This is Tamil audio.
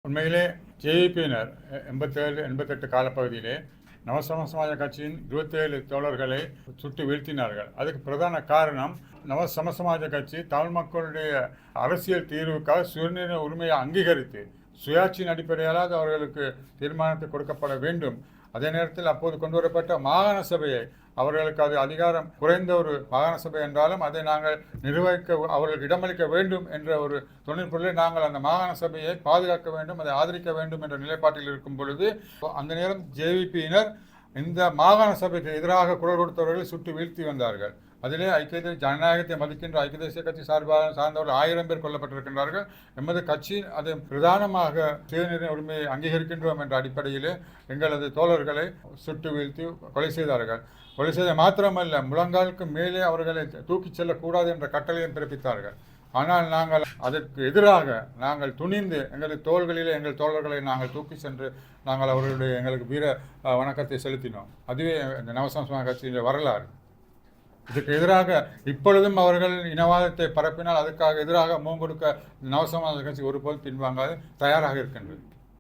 உண்மையிலே ஜேவிபியினர் 87-88 காலப்பகுதியிலே நவசமசமாஜ கட்சியின் 27 தோழர்களை சுட்டு வீழ்த்தினார்கள். அதுக்கு பிரதான காரணம் நவசமசமாஜ கட்சி தமிழ் மக்களுடைய அரசியல் தீர்வுக்காக சுயநிர்ணய உரிமையை அங்கீகரித்து சுயாட்சியின் அடிப்படையால் அவர்களுக்கு தீர்மானத்தை கொடுக்கப்பட வேண்டும். அதே நேரத்தில் அப்போது கொண்டு வரப்பட்ட மாகாண சபையை அவர்களுக்கு அது அதிகாரம் குறைந்த ஒரு மாகாண சபை என்றாலும் அதை நாங்கள் நிர்வகிக்க அவர்களுக்கு இடமளிக்க வேண்டும் என்ற ஒரு தொழில்நுட்பத்திலே நாங்கள் அந்த மாகாண சபையை பாதுகாக்க வேண்டும், அதை ஆதரிக்க வேண்டும் என்ற நிலைப்பாட்டில் இருக்கும் பொழுது அந்த நேரம் ஜேவிபியினர் இந்த மாகாண சபைக்கு எதிராக குரல் கொடுத்தவர்களை சுட்டு வீழ்த்தி வந்தார்கள். அதிலே ஐக்கிய ஜனநாயகத்தை மதிக்கின்ற ஐக்கிய தேசிய கட்சி சார்ந்தவர்கள் 1000 பேர் கொல்லப்பட்டிருக்கின்றார்கள். எமது கட்சி அதை பிரதானமாக சுயநிர்ணய உரிமையை அங்கீகரிக்கின்றோம் என்ற அடிப்படையிலே எங்களது தோழர்களை சுட்டு வீழ்த்தி கொலை செய்தார்கள். கொலை செய்த மாத்திரமல்ல, முழங்காலுக்கு மேலே அவர்களை தூக்கிச் செல்லக்கூடாது என்ற கட்டளையும் பிறப்பித்தார்கள். ஆனால் நாங்கள் அதற்கு எதிராக நாங்கள் துணிந்து எங்களது தோள்களிலே எங்கள் தோழர்களை நாங்கள் தூக்கி சென்று நாங்கள் அவர்களுடைய எங்களுக்கு வீர வணக்கத்தை செலுத்தினோம். அதுவே இந்த நவசமசமாஜ கட்சியின் வரலாறு. இதுக்கு எதிராக இப்பொழுதும் அவர்கள் இனவாதத்தை பரப்பினால் அதுக்காக எதிராக முகம் கொடுக்க நவசமசமாஜ கட்சி ஒருபோதும் பின்வாங்காது தயாராக இருக்கின்றது.